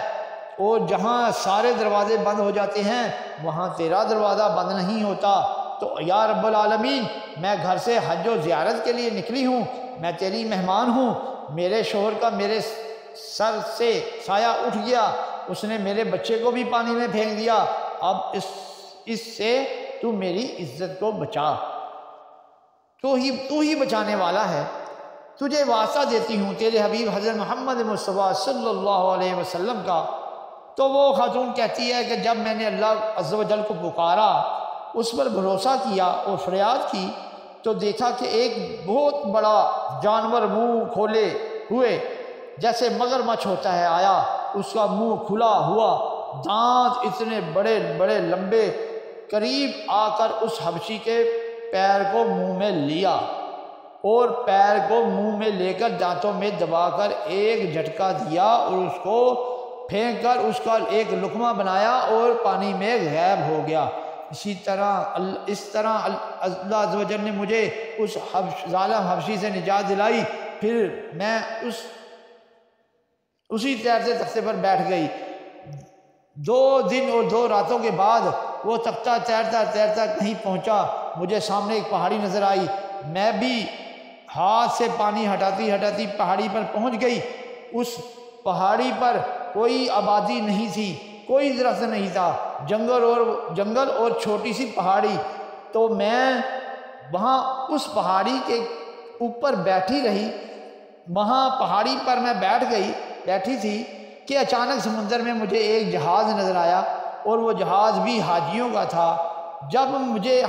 اور جہاں سارے دروازے بند ہو جاتے ہیں وہاں تیرا دروازہ بند نہیں ہوتا۔ تو یا رب العالمین میں گھر سے حج و زیارت کے لیے نکلی ہوں، میں تیری مہمان ہوں۔ میرے شوہر کا میرے سر سے سایہ اٹھ گیا، اس نے میرے بچے کو بھی پانی میں پھینک دیا۔ اب اس سے تو میری عزت کو بچا، تو ہی بچانے والا ہے۔ تجھے واسطہ دیتی ہوں تیرے حبیب حضرت محمد مصطفیٰ صلی اللہ علیہ وسلم کا۔ تو وہ خاتون کہتی ہے کہ جب میں نے اللہ عز و جل کو پکارا، اس پر بھروسہ کیا اور فریاد کی، تو دیکھا کہ ایک بہت بڑا جانور منہ کھولے ہوئے جیسے مگرمچھ ہوتا ہے آیا۔ اس کا منہ کھلا ہوا، دانت اتنے بڑے بڑے لمبے، قریب آ کر اس حبشی کے پیر کو منہ میں لیا، اور پیر کو منہ میں لے کر دانتوں میں دبا کر ایک جھٹکا دیا، اور اس کو پھینک کر اس کا ایک لقمہ بنایا اور پانی میں غائب ہو گیا۔ اس طرح اللہ عز و جل نے مجھے اس ظالم حبشی سے نجات دلائی۔ پھر میں اسی تیرتے تختے پر بیٹھ گئی۔ 2 دن اور 2 راتوں کے بعد وہ تختہ تیرتا تیرتا کہیں پہنچا۔ مجھے سامنے ایک پہاڑی نظر آئی، میں بھی ہاتھ سے پانی ہٹاتی ہٹاتی پہاڑی پر پہنچ گئی۔ اس پہاڑی پر کوئی آبادی نہیں تھی، کوئی درخت نہیں تھا، جنگل اور چھوٹی سی پہاڑی۔ تو میں وہاں اس پہاڑی کے اوپر بیٹھی رہی۔ وہاں پہاڑی پر میں بیٹھی تھی کہ اچانک سمندر میں مجھے ایک جہاز نظر آیا، اور وہ جہاز بھی حاجیوں کا تھا۔ جب مجھے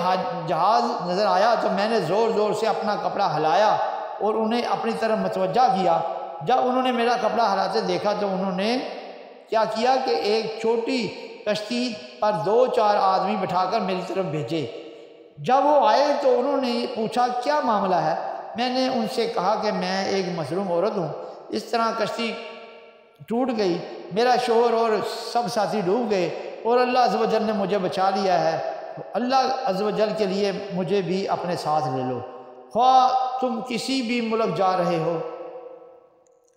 جہاز نظر آیا تو میں نے زور زور سے اپنا کپڑا ہلایا اور انہیں اپنی طرف متوجہ کیا۔ جب انہوں نے میرا کپڑا ہلاتے دیکھا تو انہوں نے کیا کیا کہ ایک چھوٹی کشتی پر 2-4 آدمی بٹھا کر میری طرف بھیجے۔ جب وہ آئے تو انہوں نے پوچھا کیا معاملہ ہے؟ میں نے ان سے کہا کہ میں ایک مظلوم عورت ہوں۔ اس طرح کشتی ٹوٹ گئی، میرا شوہر اور سب ساتھی ڈوب گئے، اور اللہ عز و جل نے مجھے بچا لیا ہے۔ اللہ عز و جل کے لیے مجھے بھی اپنے ساتھ لے لو، خواہ تم کسی بھی ملک جا رہے ہو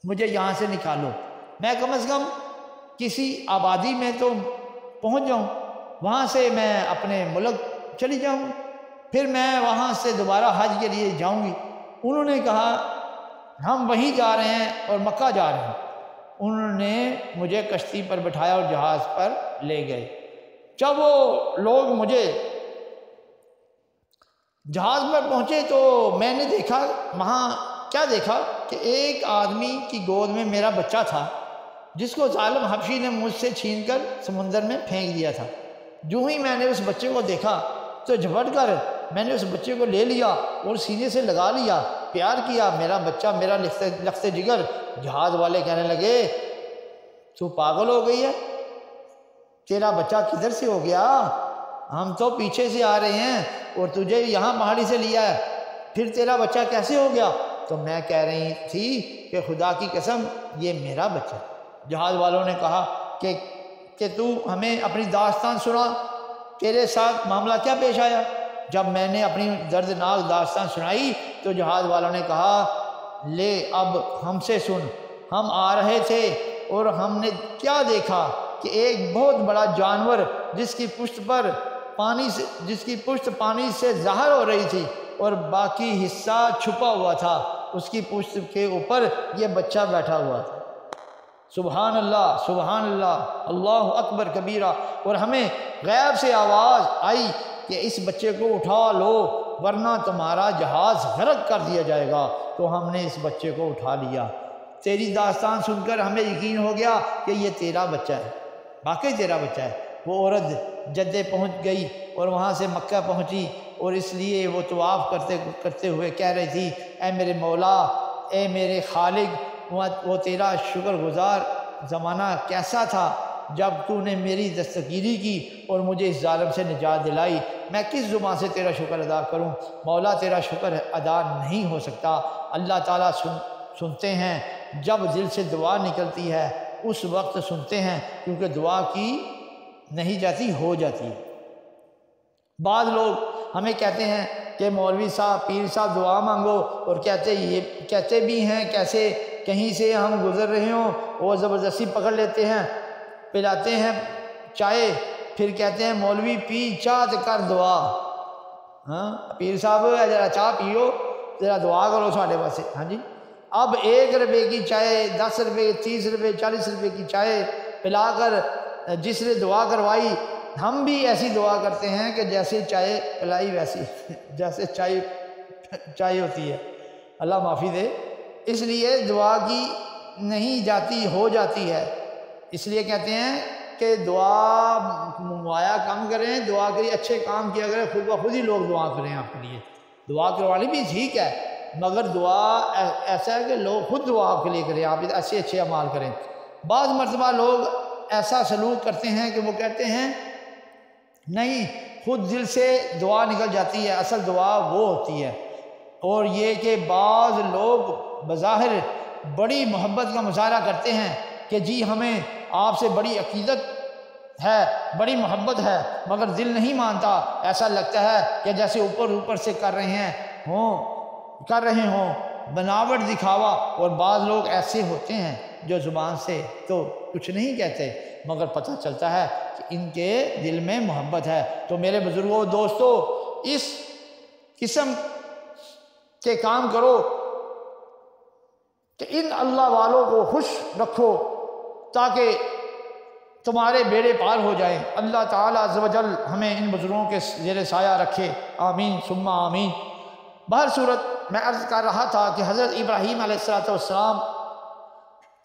مجھے یہاں سے نکالو، میں کم از کم کسی آبادی میں تو پہنچ جاؤں، وہاں سے میں اپنے ملک چلی جاؤں، پھر میں وہاں سے دوبارہ حج کے لیے جاؤں گی۔ انہوں نے کہا ہم وہیں جا رہے ہیں اور مکہ جا رہے ہیں۔ انہوں نے مجھے کشتی پر بٹھایا اور جہاز پر لے گئے۔ جب وہ لوگ مجھے جہاز پر پہنچے تو میں نے دیکھا، وہاں کیا دیکھا کہ ایک آدمی کی گود میں میرا بچہ تھا، جس کو ظالم حبشی نے مجھ سے چھین کر سمندر میں پھینک دیا تھا۔ جو ہی میں نے اس بچے کو دیکھا تو جھپٹ کر میں نے اس بچے کو لے لیا اور سینے سے لگا لیا، پیار کیا، میرا بچہ، میرا لخت جگر۔ جہاز والے کہنے لگے تو پاگل ہو گئی ہے، تیرا بچہ کدھر سے ہو گیا؟ ہم تو پیچھے سے آ رہے ہیں اور تجھے یہاں پہاڑی سے لیا ہے، پھر تیرا بچہ کیسے ہو گیا؟ تو میں کہہ رہی تھی کہ خدا کی قسم یہ میرا بچہ۔ جہاز والوں نے کہا کہ تو ہمیں اپنی داستان سنا، تیرے ساتھ معاملہ کیا پیش آیا؟ جب میں نے اپنی دردناک داستان سنائی تو جہاز والوں نے کہا لے اب ہم سے سن، ہم آ رہے تھے اور ہم نے کیا دیکھا کہ ایک بہت بڑا جانور جس کی پشت پانی سے ظاہر ہو رہی تھی اور باقی حصہ چھپا ہوا تھا، اس کی پشت کے اوپر یہ بچہ بیٹھا ہوا تھا۔ سبحان اللہ، سبحان اللہ، اللہ اکبر کبیرہ۔ اور ہمیں غیب سے آواز آئی کہ اس بچے کو اٹھا لو ورنہ تمہارا جہاز غرق کر دیا جائے گا۔ تو ہم نے اس بچے کو اٹھا لیا۔ تیری داستان سن کر ہمیں یقین ہو گیا کہ یہ تیرا بچہ ہے، واقعی تیرا بچہ ہے۔ وہ عورت جدے پہنچ گئی اور وہاں سے مکہ پہنچی، اور اس لیے وہ طواف کرتے ہوئے کہہ رہی تھی اے میرے مولا، اے میرے خالق، وہ تیرا شکر گزار زمانہ کیسا تھا جب تو نے میری دستگیری کی اور مجھے اس ظالم سے نجات دلائی۔ میں کس زبان سے تیرا شکر ادا کروں؟ مولا تیرا شکر ادا نہیں ہو سکتا۔ اللہ تعالیٰ سنتے ہیں، جب دل سے دعا نکلتی ہے اس وقت سنتے ہیں، کیونکہ دعا کی نہیں جاتی، ہو جاتی ہے۔ بعض لوگ ہمیں کہتے ہیں کہ مولوی صاحب، پیر صاحب دعا مانگو، اور کہتے بھی ہیں کیسے کہیں سے ہم گزر رہے ہوں وہ زبردستی پکڑ لیتے ہیں، پلاتے ہیں چائے، پھر کہتے ہیں مولوی پی چاہ تو کر دعا۔ ہاں پیر صاحب ذرا چاہ پیو، ذرا دعا کرو ساڈے واسطے۔ ہاں جی، اب 1 روپے کی چائے، 10 روپے، 30 روپے، 40 روپے کی چائے پلا کر جس نے دعا کروائی، ہم بھی ایسی دعا کرتے ہیں کہ جیسے چائے پلائی ویسی، جیسے چائے ہوتی ہے۔ اللہ معافی دے۔ اس لیے دعا کی نہیں جاتی، ہو جاتی ہے۔ اس لیے کہتے ہیں کہ دعا منگوایا کم کریں، دعا کے لیے اچھے کام کیا کریں، خود بخود ہی لوگ دعا کریں آپ کے لیے۔ دعا کروانی بھی ٹھیک ہے، مگر دعا ایسا ہے کہ لوگ خود دعا آپ کے لیے کریں، آپ ایسے اچھے اعمال کریں۔ بعض مرتبہ لوگ ایسا سلوک کرتے ہیں کہ وہ کہتے ہیں نہیں، خود دل سے دعا نکل جاتی ہے، اصل دعا وہ ہوتی ہے۔ اور یہ کہ بعض لوگ بظاہر بڑی محبت کا مظاہرہ کرتے ہیں کہ جی ہمیں آپ سے بڑی عقیدت ہے، بڑی محبت ہے، مگر دل نہیں مانتا، ایسا لگتا ہے کہ جیسے اوپر سے کر رہے ہوں، بناوٹ دکھاوا۔ اور بعض لوگ ایسے ہوتے ہیں جو زبان سے تو کچھ نہیں کہتے، مگر پتہ چلتا ہے کہ ان کے دل میں محبت ہے۔ تو میرے بزرگوں، دوستو، اس قسم کے کام کرو کہ ان اللہ والوں کو خوش رکھو تاکہ تمہارے بیڑے پار ہو جائیں۔ اللہ تعالیٰ عز و جل ہمیں ان بزرگوں کے زیر سایہ رکھے، آمین ثم آمین۔ بہر صورت میں عرض کر رہا تھا کہ حضرت ابراہیم علیہ السلام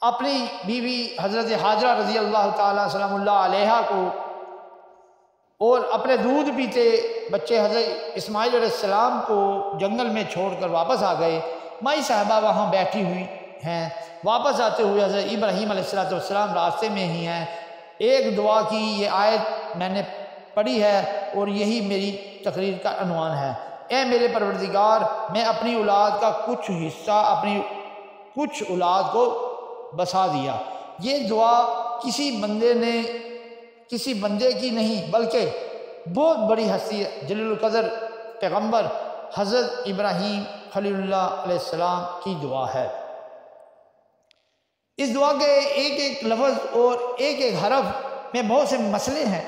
اپنی بیوی حضرت حاجرہ رضی اللہ تعالیٰ سلام اللہ علیہا کو اور اپنے دودھ پیتے بچے حضرت اسماعیل علیہ السلام کو جنگل میں چھوڑ کر واپس آ گئے۔ مائی صاحبہ وہاں بیٹھی ہوئی ہیں، واپس آتے ہوئے حضرت ابراہیم علیہ السلام راستے میں ہی ہیں۔ ایک دعا کی یہ آیت میں نے پڑھی ہے اور یہی میری تقریر کا عنوان ہے۔ اے میرے پروردگار، میں اپنی اولاد کا کچھ حصہ اپنی کچھ اولاد کو بسا دیا۔ یہ دعا کسی بندے کی نہیں بلکہ بہت بڑی ہستی جلیل القدر پیغمبر حضرت ابراہیم خلیل اللہ علیہ السلام کی دعا ہے۔ اس دعا کے ایک ایک لفظ اور ایک ایک حرف میں بہت سے مسئلے ہیں۔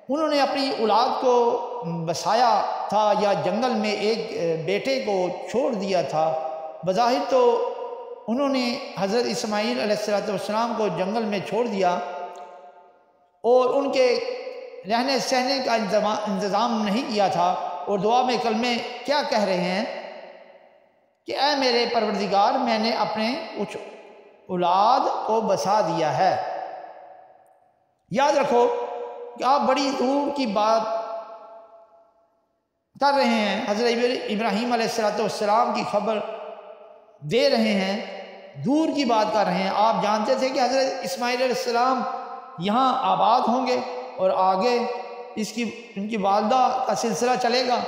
انہوں نے اپنی اولاد کو بسایا تھا یا جنگل میں ایک بیٹے کو چھوڑ دیا تھا؟ بظاہر تو انہوں نے حضرت اسماعیل علیہ السلام کو جنگل میں چھوڑ دیا اور ان کے رہنے سہنے کا انتظام نہیں کیا تھا، اور دعا میں کلمے کیا کہہ رہے ہیں کہ اے میرے پروردگار، میں نے اپنے کچھ اولاد کو بسا دیا ہے۔ یاد رکھو کہ آپ بڑی دور کی بات کر رہے ہیں، حضرت ابراہیم علیہ السلام کی خبر دے رہے ہیں، دور کی بات کر رہے ہیں۔ آپ جانتے تھے کہ حضرت اسماعیل علیہ السلام یہاں آباد ہوں گے اور آگے ان کی والدہ کا سلسلہ چلے گا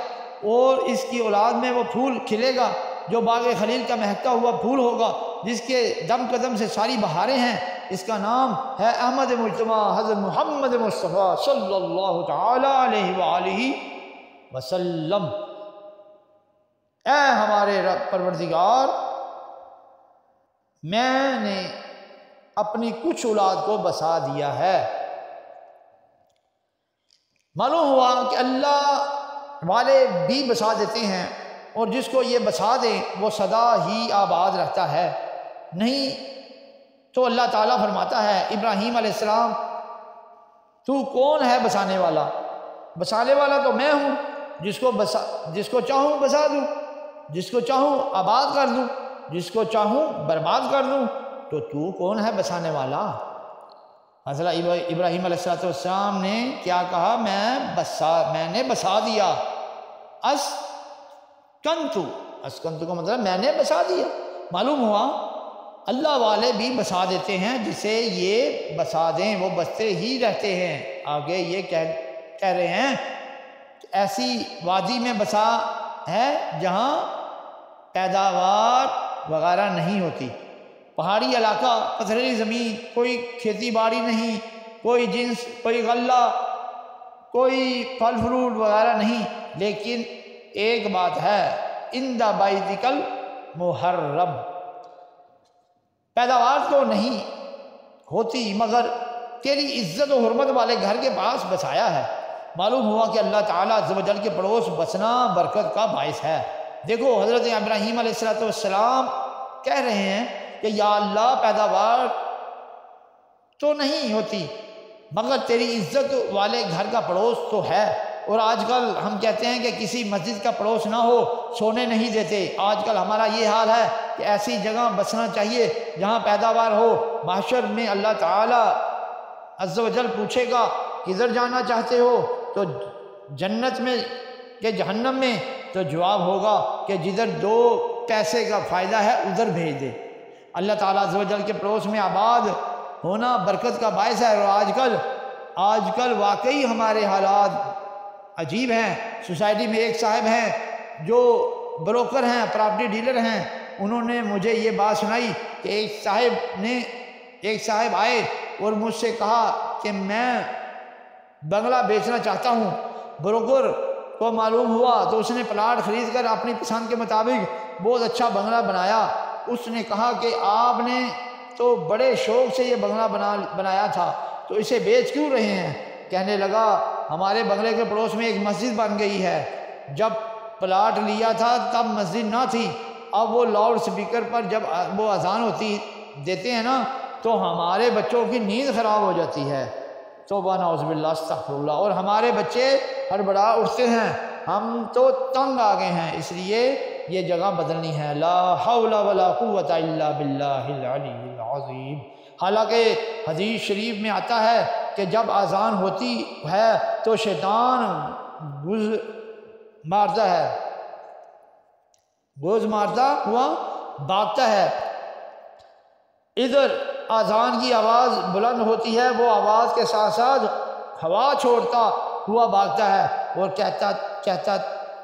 اور اس کی اولاد میں وہ پھول کھلے گا جو باغ خلیل کا مہکتا ہوا پھول ہوگا، جس کے دم قدم سے ساری بہاریں ہیں۔ اس کا نام ہے احمد مجتبیٰ حضرت محمد مصطفیٰ صلی اللہ تعالی علیہ وآلہ وسلم۔ اے ہمارے رب پروردگار، میں نے اپنی کچھ اولاد کو بسا دیا ہے۔ معلوم ہوا کہ اللہ والے بھی بسا دیتے ہیں، اور جس کو یہ بسا دیں وہ سدا ہی آباد رہتا ہے۔ نہیں تو اللہ تعالیٰ فرماتا ہے ابراہیم علیہ السلام تو کون ہے بسانے والا؟ بسانے والا تو میں ہوں، جس کو چاہوں بسا دوں، جس کو چاہوں آباد کر دوں، جس کو چاہوں برباد کر دوں، تو کون ہے بسانے والا؟ حضرت ابراہیم علیہ السلام نے کیا کہا؟ میں نے بسا دیا۔ اسکنتو کا مطلب میں نے بسا دیا۔ معلوم ہوا اللہ والے بھی بسا دیتے ہیں، جسے یہ بسا دیں وہ بستے ہی رہتے ہیں۔ آگے یہ کہہ رہے ہیں کہ ایسی وادی میں بسا ہے جہاں پیداوار وغیرہ نہیں ہوتی، پہاڑی علاقہ، پتھریلی زمین، کوئی کھیتی باڑی نہیں، کوئی جنس، کوئی غلہ، کوئی پھل فروٹ وغیرہ نہیں، لیکن ایک بات ہے، عند بیتک المحرم، پیداوار تو نہیں ہوتی مگر تیری عزت و حرمت والے گھر کے پاس بسایا ہے۔ معلوم ہوا کہ اللہ تعالیٰ عز و جل کے پڑوس بسنا برکت کا باعث ہے۔ دیکھو حضرت ابراہیم علیہ السلام کہہ رہے ہیں کہ یا اللہ پیداوار تو نہیں ہوتی مگر تیری عزت والے گھر کا پڑوس تو ہے۔ اور آج کل ہم کہتے ہیں کہ کسی مسجد کا پڑوس نہ ہو سونے نہیں دیتے۔ آج کل ہمارا یہ حال ہے کہ ایسی جگہ بسنا چاہیے جہاں پیداوار ہو۔ محشر میں اللہ تعالی عز و جل پوچھے گا کدھر جانا چاہتے ہو، تو جنت میں کہ جہنم میں، تو جواب ہوگا کہ جدھر 2 پیسے کا فائدہ ہے ادھر بھیج دے۔ اللہ تعالیٰ عز و جل کے پڑوس میں آباد ہونا برکت کا باعث ہے۔ اور آج کل واقعی ہمارے حالات عجیب ہیں۔ سوسائٹی میں ایک صاحب ہیں جو بروکر ہیں، پراپرٹی ڈیلر ہیں، انہوں نے مجھے یہ بات سنائی کہ ایک صاحب آئے اور مجھ سے کہا کہ میں بنگلہ بیچنا چاہتا ہوں۔ بروکر کو معلوم ہوا تو اس نے پلاٹ خرید کر اپنی پسند کے مطابق بہت اچھا بنگلہ بنایا۔ اس نے کہا کہ آپ نے تو بڑے شوق سے یہ بنگلہ بنایا تھا، تو اسے بیچ کیوں رہے ہیں؟ کہنے لگا ہمارے بنگلے کے پڑوس میں ایک مسجد بن گئی ہے، جب پلاٹ لیا تھا تب مسجد نہ تھی، اب وہ لاؤڈ سپیکر پر جب وہ اذان دیتے ہیں نا تو ہمارے بچوں کی نیند خراب ہو جاتی ہے۔ توبہ نعوذ باللہ استغفر اللہ، اور ہمارے بچے ہڑبڑا اٹھتے ہیں، ہم تو تنگ آ گئے ہیں، اس لیے یہ جگہ بدلنی ہے۔ لا حول ولا قوت الا باللہ العلی العظیم۔ حالانکہ حدیث شریف میں آتا ہے کہ جب اذان ہوتی ہے تو شیطان گوز مارتا ہوا بھاگتا ہے۔ ادھر اذان کی آواز بلند ہوتی ہے، وہ آواز کے ساتھ ساتھ ہوا چھوڑتا ہوا بھاگتا ہے اور کہتا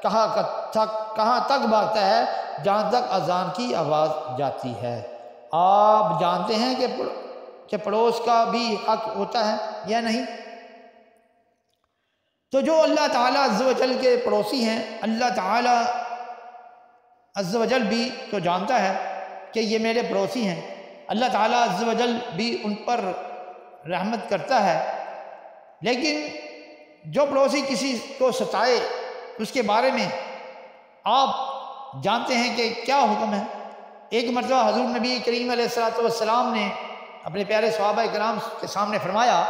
کہاں تک بھاگتا ہے؟ جہاں تک اذان کی آواز جاتی ہے۔ آپ جانتے ہیں کہ پڑوس کا بھی حق ہوتا ہے یا نہیں؟ تو جو اللہ تعالیٰ عز و جل کے پڑوسی ہیں، اللہ تعالیٰ عز و جل بھی تو جانتا ہے کہ یہ میرے پڑوسی ہیں۔ اللہ تعالیٰ عز و جل بھی ان پر رحمت کرتا ہے، لیکن جو پڑوسی کسی کو ستائے اس کے بارے میں آپ جانتے ہیں کہ کیا حکم ہے۔ ایک مرتبہ حضور نبی کریم علیہ السلام نے اپنے پیارے صحابہ کرام کے سامنے فرمایا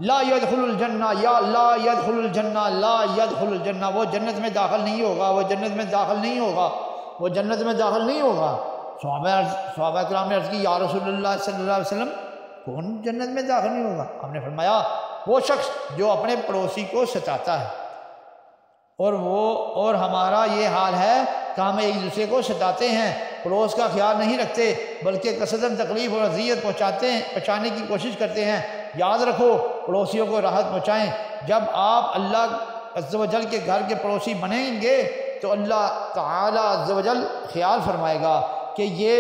لا يدخل الجنہ، یا لا يدخل الجنہ، لا يدخل الجنہ، وہ جنت میں داخل نہیں ہوگا، وہ جنت میں داخل نہیں ہوگا، وہ جنت میں داخل نہیں ہوگا۔ صحابہ کرام نے عرض کی یا رسول اللہ صلی اللہ علیہ وسلم کون جنت میں داخل نہیں ہوگا؟ آپ نے فرمایا وہ شخص جو اپنے پڑوسی کو ستاتا ہے، اور ہمارا یہ حال ہے کہ ہم ایک دوسرے کو ستاتے ہیں، پڑوس کا خیال نہیں رکھتے، بلکہ قصداً تکلیف اور اذیت پہنچانے کی کوشش کرتے ہیں۔ یاد رکھو پڑوسیوں کو راحت پہنچائیں۔ جب آپ اللہ عز و جل کے گھر کے پڑوسی بنیں گے تو اللہ تعالی عز و جل خیال فرمائے گا کہ یہ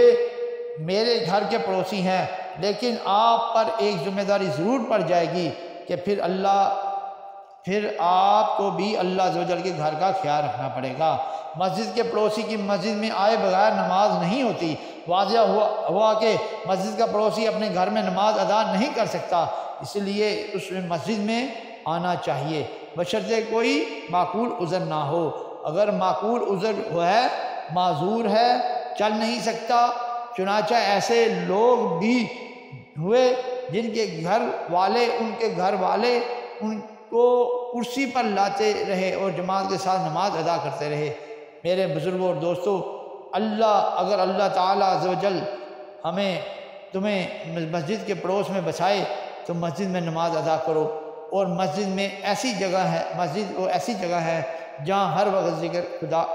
میرے گھر کے پڑوسی ہیں، لیکن آپ پر ایک ذمہ داری ضرور پڑ جائے گی کہ پھر آپ کو بھی اللہ عز و جل کے گھر کا خیال رکھنا پڑے گا۔ مسجد کے پڑوسی کی مسجد میں آئے بغیر نماز نہیں ہوتی۔ واضح ہوا کہ مسجد کا پڑوسی اپنے گھر میں نماز ادا نہیں کر سکتا، اس لیے اس میں مسجد میں آنا چاہیے، بشرطے کوئی معقول عذر نہ ہو۔ اگر معقول عذر ہے، معذور ہے، چل نہیں سکتا، چنانچہ ایسے لوگ بھی ہوئے جن کے گھر والے ان کو کرسی پر لاتے رہے اور جماعت کے ساتھ نماز ادا کرتے رہے۔ میرے بزرگوں اور دوستوں، اگر اللہ تعالیٰ عز و جل تمہیں مسجد کے پڑوس میں بسائے تو مسجد میں نماز ادا کرو، اور مسجد ایسی جگہ ہے جہاں ہر وقت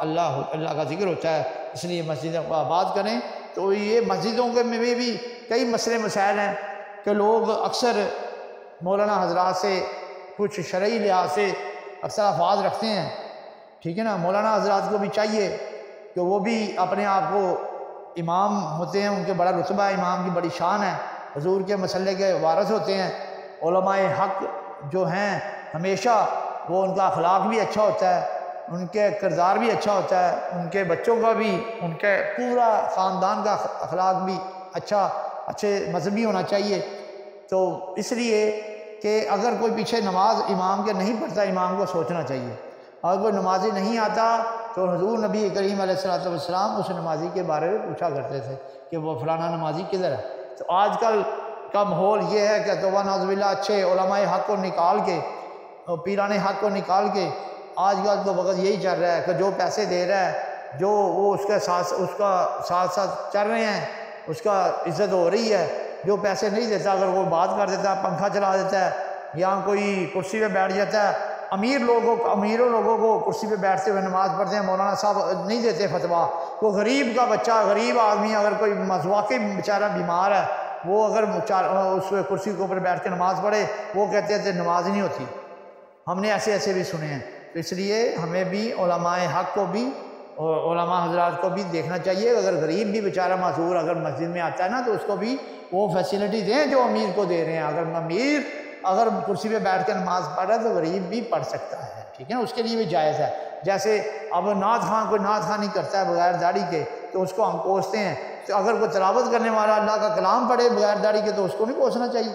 اللہ کا ذکر ہوتا ہے، اس لیے مسجدوں کو آباد کریں۔ تو یہ مسجدوں کے میں بھی کئی مسئلے مسائل ہیں کہ لوگ اکثر مولانا حضرات سے کچھ شرعی لحاظ سے اکثر افواج رکھتے ہیں، ٹھیک ہے نا۔ مولانا حضرات کو بھی چاہیے کہ وہ بھی اپنے آپ کو امام ہوتے ہیں، ان کے بڑا رتبہ ہے، امام کی بڑی شان ہے، حضور کے مسئلے کے وارث ہوتے ہیں۔ علماء حق جو ہیں ہمیشہ وہ ان کا اخلاق بھی اچھا ہوتا ہے، ان کے کردار بھی اچھا ہوتا ہے، ان کے بچوں کا بھی، ان کے پورا خاندان کا اخلاق بھی اچھے مذہبی ہونا چاہیے۔ تو اس لیے کہ اگر کوئی پیچھے نماز امام کے نہیں پڑھتا، امام کو سوچنا چاہیے۔ اگر کوئی نمازی نہیں آتا تو حضور نبی کریم علیہ السلام اس نمازی کے بارے میں پوچھا کرتے تھے کہ وہ فلانا نمازی کدھر ہے۔ تو آج کل کا ماحول یہ ہے کہ توبہ نعوذ باللہ اچھے علماء حق کو نکال کے، پیران حق کو نکال کے، آج کل تو وقت یہی چل رہا ہے کہ جو پیسے دے رہا ہے، جو وہ اس کا ساتھ چل رہے ہیں، اس کا عزت ہو رہی ہے۔ جو پیسے نہیں دیتا، اگر وہ بات کر دیتا ہے، پنکھا چلا دیتا ہے یا کوئی کرسی پہ بیٹھ جاتا ہے، امیروں لوگوں کو کرسی پہ بیٹھتے ہوئے نماز پڑھتے ہیں، مولانا صاحب نہیں دیتے فتویٰ۔ کوئی غریب کا بچہ، غریب آدمی، اگر کوئی واقعی بیچارہ بیمار ہے، وہ اگر اس کرسی کے اوپر بیٹھ کے نماز پڑھے، وہ کہتے ہیں نماز نہیں ہوتی۔ ہم نے ایسے بھی سنے ہیں۔ تو اس لیے ہمیں بھی علماء حق کو بھی اور علماء حضرات کو بھی دیکھنا چاہیے۔ اگر غریب بھی بیچارہ معذور اگر مسجد میں آتا ہے نا، تو اس کو بھی وہ فیسلٹی دیں جو امیر کو دے رہے ہیں۔ اگر کرسی پہ بیٹھ کے نماز پڑھ رہا ہے تو غریب بھی پڑھ سکتا ہے، ٹھیک ہے نا، اس کے لیے بھی جائز ہے۔ جیسے اب نعت خوانی کرتا ہے بغیر داڑھی کے تو اس کو ہم کوستے ہیں، تو اگر کوئی تلاوت کرنے والا اللہ کا کلام پڑھے بغیر داڑھی کے تو اس کو بھی کوسنا چاہیے،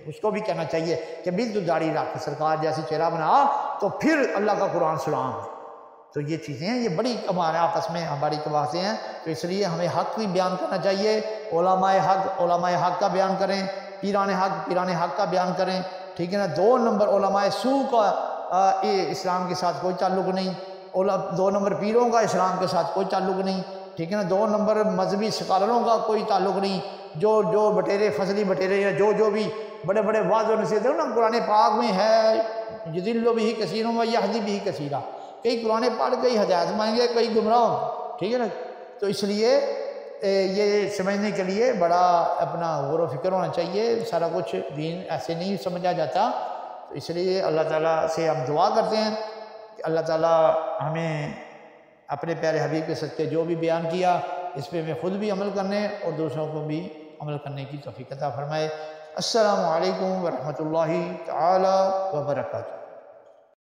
اس کو بھی کہنا چاہیے کہ بھی تو داڑھی رکھ، سرکار جیسی چہرہ بنا تو پھر اللہ کا قرآن سلام ہے۔ تو یہ چیزیں ہیں، یہ بڑی ہمارے آپس میں ہماری باتیں ہیں۔ تو اس لیے ہمیں حق بھی بیان کرنا چاہیے، علماء حق کا بیان کریں، پیران حق کا بیان کریں، ٹھیک ہے نا۔ 2 نمبر علماء سو کا اسلام کے ساتھ کوئی تعلق نہیں، 2 نمبر پیروں کا اسلام کے ساتھ کوئی تعلق نہیں، ٹھیک ہے نا۔ 2 نمبر مذہبی اسکالروں کا کوئی تعلق نہیں، جو فضلی بٹیرے ہیں، جو بھی بڑے واضح نصیحت ہے نا، قرآن پاک میں ہے یضل بہ کثیر و یہدی بہ کثیرا، کئی قرآن پڑھ کئی ہدایت مانیں گے، کئی گمراہ، ٹھیک ہے نا۔ تو اس لیے یہ سمجھنے کے لیے بڑا اپنا غور و فکر ہونا چاہیے، سارا کچھ دین ایسے نہیں سمجھا جاتا۔ تو اس لیے اللہ تعالیٰ سے ہم دعا کرتے ہیں کہ اللہ تعالیٰ ہمیں اپنے پیارے حبیب کے صدقے جو بھی بیان کیا اس پہ ہمیں خود بھی عمل کرنے اور دوسروں کو بھی عمل کرنے کی توفیق عطا فرمائے۔ السلام علیکم ورحمۃ اللہ تعالی وبرکاتہ۔